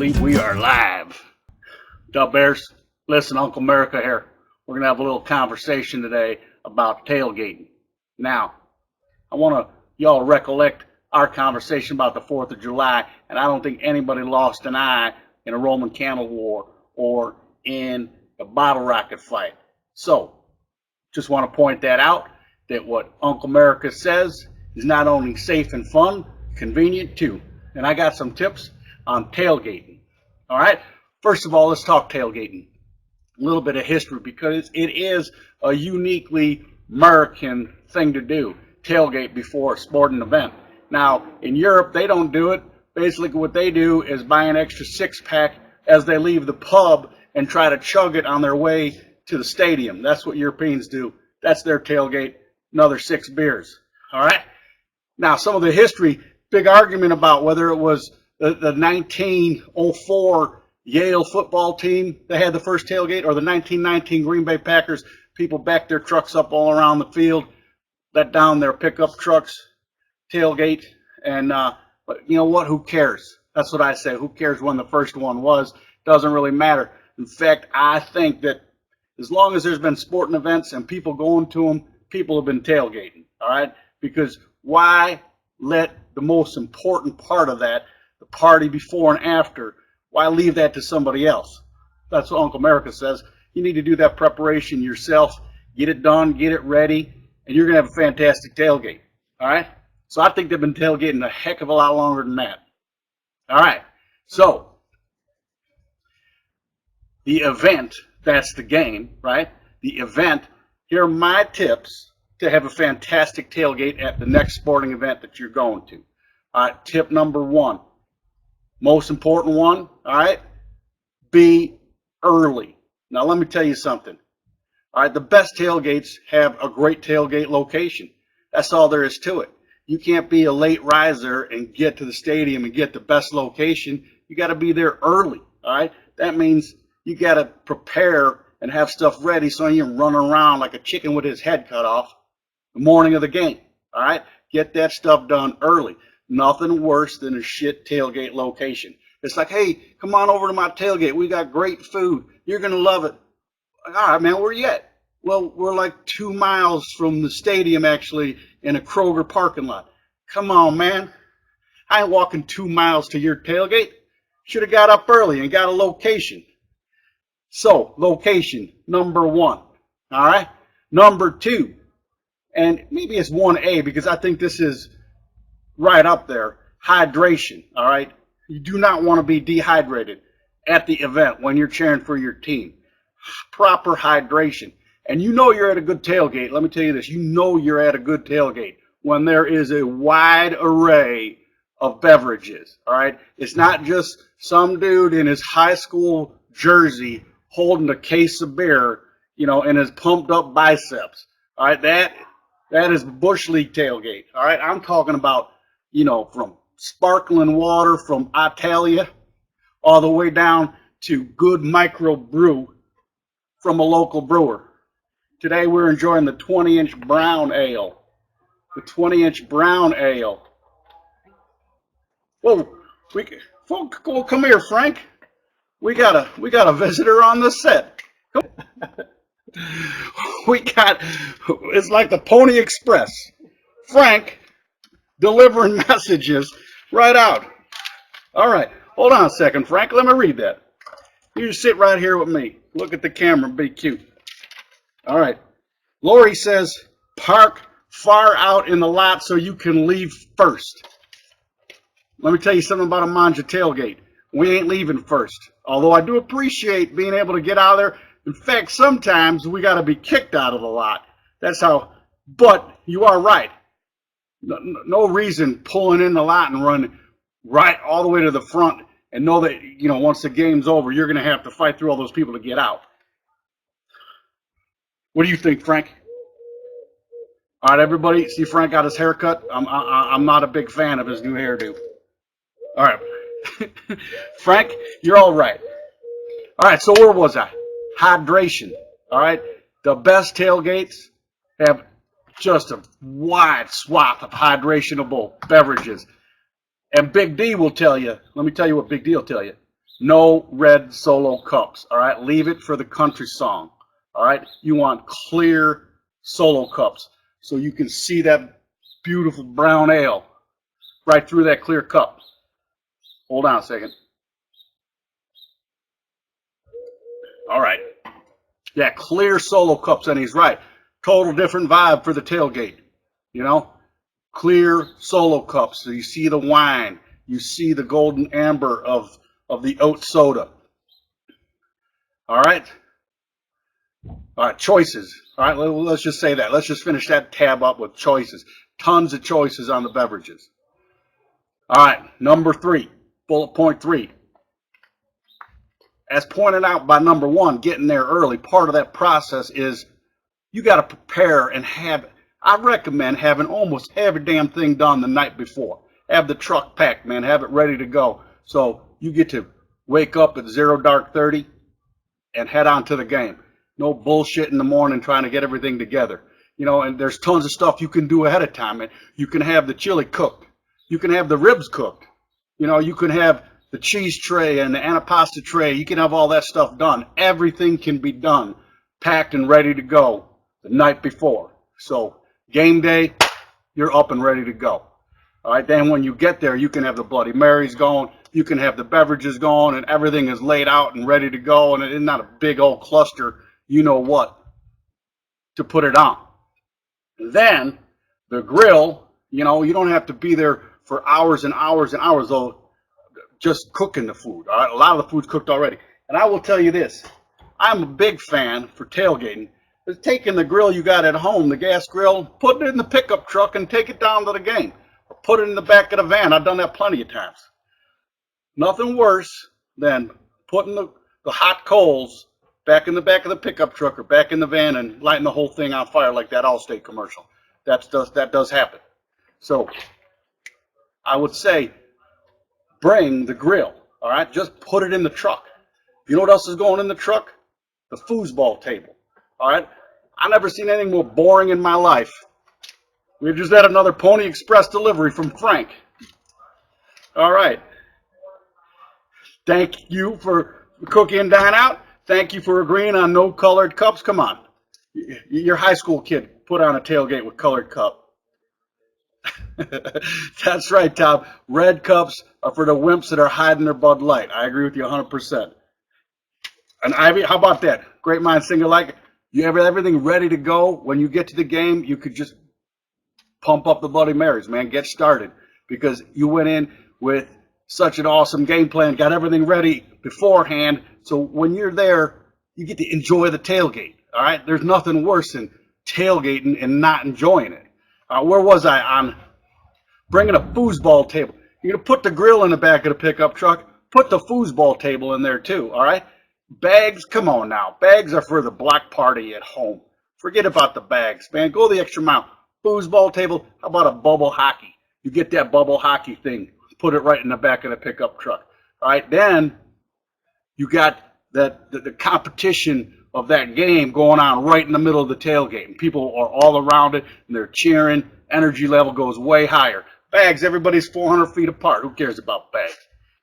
believe we are live. What's up, Bears? Listen, Uncle Merica here. We're going to have a little conversation today about tailgating. Now, I want y'all recollect our conversation about the 4th of July, and I don't think anybody lost an eye in a Roman candle war or in a bottle rocket fight. So, just want to point that out, that what Uncle Merica says is not only safe and fun, convenient too. And I got some tips on tailgating. All right, first of all, let's talk tailgating. A little bit of history, because it is a uniquely American thing to do, tailgate before a sporting event. Now, in Europe, they don't do it. Basically, what they do is buy an extra six-pack as they leave the pub and try to chug it on their way to the stadium. That's what Europeans do. That's their tailgate, another 6 beers. All right? Now, some of the history, big argument about whether it was the 1904 Yale football team that had the first tailgate, or the 1919 Green Bay Packers. People backed their trucks up all around the field, let down their pickup trucks, tailgate, and but you know what? Who cares? That's what I say. Who cares when the first one was? Doesn't really matter. In fact, I think that as long as there's been sporting events and people going to them, people have been tailgating. All right? Because why let the most important part of that, the party before and after, why leave that to somebody else? That's what Uncle Merica says. You need to do that preparation yourself. Get it done, get it ready, and you're going to have a fantastic tailgate. All right? So I think they've been tailgating a heck of a lot longer than that. All right. So the event, that's the game, right? The event, here are my tips to have a fantastic tailgate at the next sporting event that you're going to. All right, tip number 1. Most important one, all right, be early. Now, let me tell you something. All right, the best tailgates have a great tailgate location. That's all there is to it. You can't be a late riser and get to the stadium and get the best location. You got to be there early, all right? That means you got to prepare and have stuff ready so you can run around like a chicken with his head cut off the morning of the game, all right? Get that stuff done early. Nothing worse than a shit tailgate location. It's like, hey, come on over to my tailgate. We got great food. You're going to love it. All right, man, where you at? Well, we're like 2 miles from the stadium, actually, in a Kroger parking lot. Come on, man. I ain't walking 2 miles to your tailgate. Should have got up early and got a location. So, location, number 1. All right? Number 2, and maybe it's 1A because I think this is right up there, hydration, all right? You do not want to be dehydrated at the event when you're cheering for your team. Proper hydration. And you know you're at a good tailgate. Let me tell you this. You know you're at a good tailgate when there is a wide array of beverages, all right? It's not just some dude in his high school jersey holding a case of beer, you know, and his pumped up biceps, all right? That is Bush League tailgate, all right? I'm talking about, you know, from sparkling water from Italia all the way down to good micro brew from a local brewer. Today we're enjoying the 20-inch brown ale. The 20-inch brown ale. Whoa, come here, Frank. We got a visitor on the set. It's like the Pony Express. Frank delivering messages right out. All right, hold on a second, Frank. Let me read that. You just sit right here with me. Look at the camera and be cute. All right. Lori says, park far out in the lot so you can leave first. Let me tell you something about a Mangia tailgate. We ain't leaving first. Although I do appreciate being able to get out of there. In fact, sometimes we got to be kicked out of the lot. That's how. But you are right. No reason pulling in the lot and running right all the way to the front and know that, you know, once the game's over, you're going to have to fight through all those people to get out. What do you think, Frank? All right, everybody, see Frank got his hair cut? I'm not a big fan of his new hairdo. All right. Frank, you're all right. All right, so where was I? Hydration. All right. The best tailgates have just a wide swath of hydrationable beverages. And Big D will tell you, let me tell you what Big D will tell you. No red Solo cups. All right, leave it for the country song. All right, you want clear Solo cups so you can see that beautiful brown ale right through that clear cup. Hold on a second. All right. Yeah, clear Solo cups, and he's right. Total different vibe for the tailgate. You know, clear Solo cups. So you see the wine, you see the golden amber of the oat soda. All right. All right, choices. All right, let's just say that. Let's just finish that tab up with choices. Tons of choices on the beverages. All right, number 3, bullet point 3. As pointed out by number 1, getting there early, part of that process is you got to prepare and have, I recommend having almost every damn thing done the night before. Have the truck packed, man. Have it ready to go. So you get to wake up at 0 dark 30 and head on to the game. No bullshit in the morning trying to get everything together. You know, and there's tons of stuff you can do ahead of time. And you can have the chili cooked. You can have the ribs cooked. You know, you can have the cheese tray and the antipasta tray. You can have all that stuff done. Everything can be done, packed and ready to go the night before. So game day, you're up and ready to go. All right, then when you get there, you can have the Bloody Marys going, you can have the beverages going, and everything is laid out and ready to go, and it's not a big old cluster, you know what, to put it on. Then the grill, you know, you don't have to be there for hours and hours and hours, though, just cooking the food. All right, a lot of the food's cooked already. And I will tell you this, I'm a big fan for tailgating. Is taking the grill you got at home, the gas grill, put it in the pickup truck and take it down to the game. Or put it in the back of the van. I've done that plenty of times. Nothing worse than putting the hot coals back in the back of the pickup truck or back in the van and lighting the whole thing on fire like that Allstate commercial. That does happen. So I would say bring the grill. All right, just put it in the truck. You know what else is going in the truck? The foosball table. All right, I've never seen anything more boring in my life. We just had another Pony Express delivery from Frank. All right. Thank you for cooking and dine out. Thank you for agreeing on no colored cups. Come on. Your high school kid put on a tailgate with colored cup. That's right, Tom. Red cups are for the wimps that are hiding their Bud Light. I agree with you 100%. And Ivy, how about that? Great minds think alike. You have everything ready to go. When you get to the game, you could just pump up the Bloody Marys, man. Get started. Because you went in with such an awesome game plan, got everything ready beforehand. So when you're there, you get to enjoy the tailgate. All right? There's nothing worse than tailgating and not enjoying it. Where was I on bringing a foosball table? You're going to put the grill in the back of the pickup truck. Put the foosball table in there too, all right? Bags, come on now. Bags are for the black party at home. Forget about the bags, man. Go the extra mile. Foosball table, how about a bubble hockey? You get that bubble hockey thing, put it right in the back of the pickup truck. All right, then you got the competition of that game going on right in the middle of the tailgate. And people are all around it, and they're cheering. Energy level goes way higher. Bags, everybody's 400 feet apart. Who cares about bags?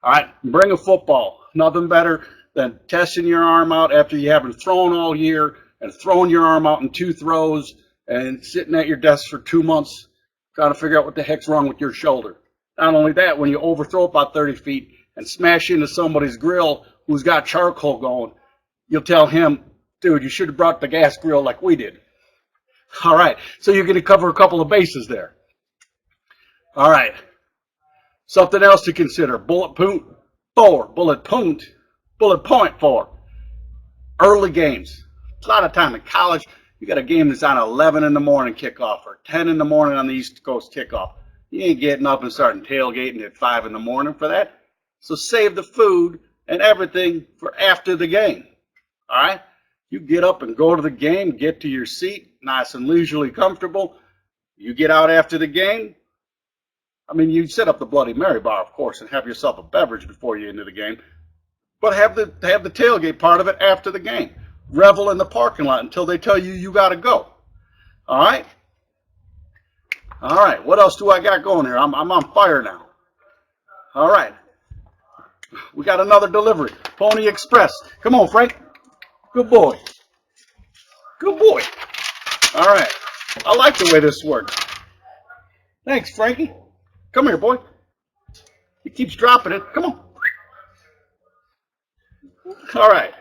All right, bring a football. Nothing better than testing your arm out after you haven't thrown all year and throwing your arm out in 2 throws and sitting at your desk for 2 months trying to figure out what the heck's wrong with your shoulder. Not only that, when you overthrow about 30 feet and smash into somebody's grill who's got charcoal going, you'll tell him, dude, you should have brought the gas grill like we did. All right, so you're going to cover a couple of bases there. All right, something else to consider. Bullet point 4, early games. A lot of time in college, you got a game that's on 11 in the morning kickoff or 10 in the morning on the East Coast kickoff. You ain't getting up and starting tailgating at 5 in the morning for that. So save the food and everything for after the game. All right? You get up and go to the game, get to your seat, nice and leisurely comfortable. You get out after the game. I mean, you set up the Bloody Mary bar, of course, and have yourself a beverage before you into the game. But have the tailgate part of it after the game. Revel in the parking lot until they tell you you got to go. All right? All right. What else do I got going here? I'm on fire now. All right. We got another delivery. Pony Express. Come on, Frank. Good boy. Good boy. All right. I like the way this works. Thanks, Frankie. Come here, boy. He keeps dropping it. Come on. All right.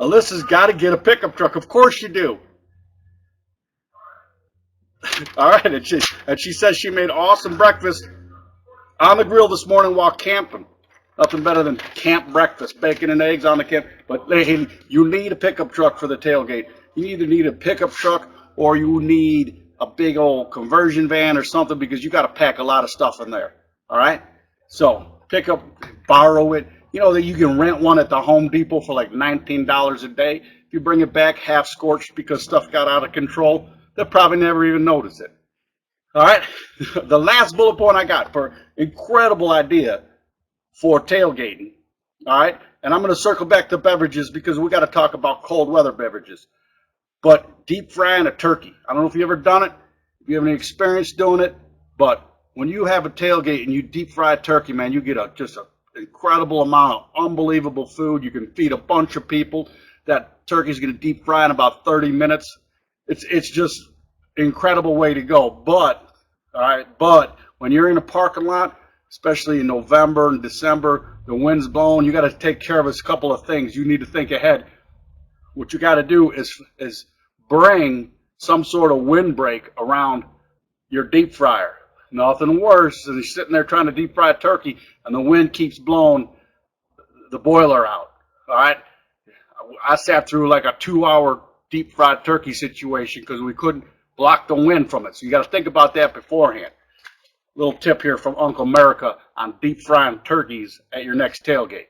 Alyssa's got to get a pickup truck. Of course you do. All right. And she says she made awesome breakfast on the grill this morning while camping. Nothing better than camp breakfast, bacon and eggs on the camp. But hey, you need a pickup truck for the tailgate. You either need a pickup truck or you need a big old conversion van or something, because you got to pack a lot of stuff in there. All right. So pick up, borrow it. You know that you can rent one at the Home Depot for like $19 a day. If you bring it back half scorched because stuff got out of control, they'll probably never even notice it. All right. The last bullet point I got for incredible idea for tailgating. All right. And I'm going to circle back to beverages because we got to talk about cold weather beverages. But deep frying a turkey. I don't know if you've ever done it, if you have any experience doing it, but when you have a tailgate and you deep fry a turkey, man, you get just an incredible amount of unbelievable food. You can feed a bunch of people. That turkey's going to deep fry in about 30 minutes. It's just an incredible way to go. But, all right, but when you're in a parking lot, especially in November and December, the wind's blowing, you got to take care of a couple of things. You need to think ahead. What you got to do is bring some sort of windbreak around your deep fryer. Nothing worse than he's sitting there trying to deep fry a turkey and the wind keeps blowing the boiler out. All right. I sat through like a 2-hour deep fried turkey situation because we couldn't block the wind from it. So you got to think about that beforehand. Little tip here from Uncle Merica on deep frying turkeys at your next tailgate.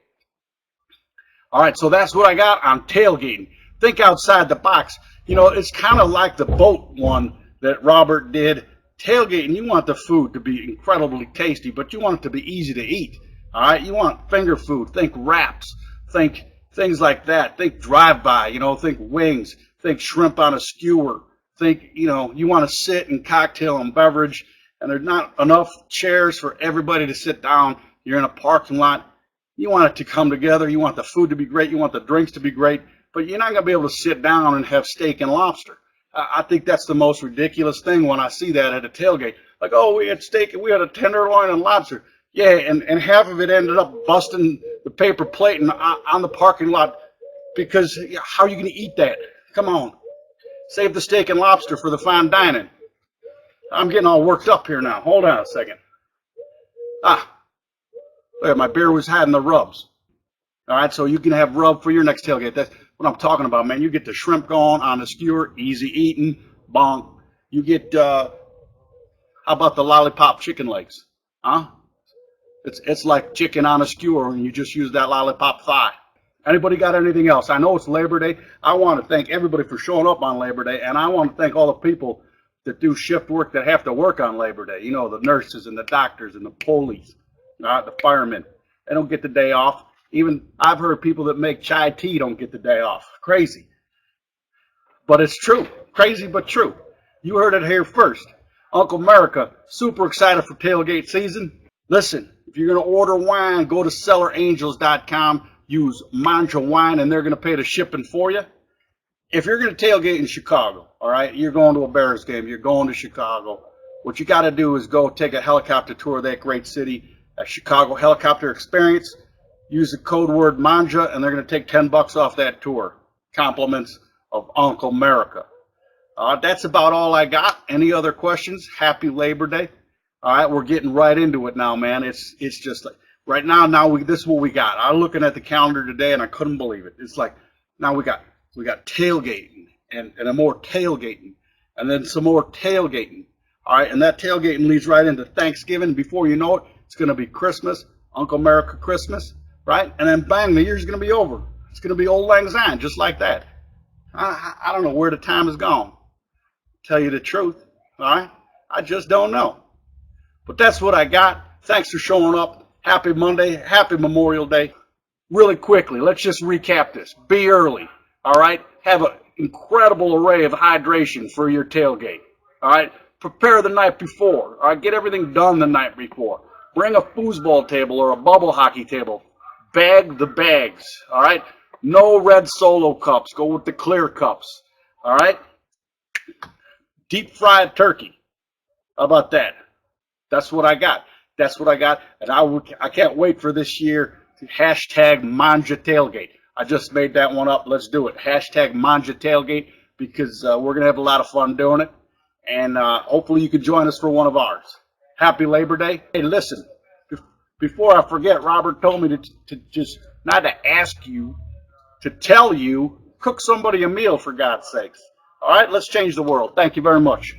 All right, so that's what I got on tailgating. Think outside the box. You know, it's kind of like the boat one that Robert did. Tailgating, you want the food to be incredibly tasty, but you want it to be easy to eat. All right, you want finger food. Think wraps. Think things like that. Think drive-by. You know, think wings. Think shrimp on a skewer. Think, you know, you want to sit and cocktail and beverage, and there's not enough chairs for everybody to sit down. You're in a parking lot. You want it to come together. You want the food to be great. You want the drinks to be great. But you're not going to be able to sit down and have steak and lobster. I think that's the most ridiculous thing when I see that at a tailgate. Like, oh, we had steak and we had a tenderloin and lobster. Yeah, and half of it ended up busting the paper plate on the parking lot because how are you going to eat that? Come on. Save the steak and lobster for the fine dining. I'm getting all worked up here now. Hold on a second. Look, my beer was hiding the rubs. All right, so you can have rub for your next tailgate. That's what I'm talking about, man. You get the shrimp going on the skewer, easy eating, bonk. You get, how about the lollipop chicken legs? Huh? It's like chicken on a skewer, and you just use that lollipop thigh. Anybody got anything else? I know it's Labor Day. I want to thank everybody for showing up on Labor Day, and I want to thank all the people that do shift work that have to work on Labor Day. You know, the nurses and the doctors and the police, the firemen. They don't get the day off. Even I've heard people that make chai tea don't get the day off. Crazy. But it's true. Crazy but true. You heard it here first. Uncle Merica, super excited for tailgate season. Listen, if you're going to order wine, go to sellerangels.com. Use Mangia wine, and they're going to pay the shipping for you. If you're going to tailgate in Chicago, all right, you're going to a Bears game, you're going to Chicago, what you got to do is go take a helicopter tour of that great city, a Chicago helicopter experience. Use the code word Mangia, and they're going to take $10 off that tour. Compliments of Uncle Merica. That's about all I got. Any other questions? Happy Labor Day. All right, we're getting right into it now, man. It's just like right now. This is what we got. I'm looking at the calendar today, and I couldn't believe it. It's like now we got tailgating and more tailgating, and then some more tailgating. All right, and that tailgating leads right into Thanksgiving. Before you know it, it's going to be Christmas, Uncle Merica Christmas, right? And then bang, the year's going to be over. It's going to be old lang syne, just like that. I don't know where the time has gone. Tell you the truth, all right? I just don't know. But that's what I got. Thanks for showing up. Happy Monday. Happy Memorial Day. Really quickly, let's just recap this. Be early, all right? Have an incredible array of hydration for your tailgate, all right? Prepare the night before, all right? Get everything done the night before. Bring a foosball table or a bubble hockey table. Bag the bags, all right? No red Solo cups. Go with the clear cups, all right? Deep fried turkey. How about that? That's what I got. That's what I got. And I can't wait for this year to hashtag Mangia Tailgate. I just made that one up. Let's do it. Hashtag Mangia Tailgate because we're going to have a lot of fun doing it. And hopefully you can join us for one of ours. Happy Labor Day. Hey, listen, before I forget, Robert told me to just not to ask you, to tell you, cook somebody a meal for God's sakes. All right, let's change the world. Thank you very much.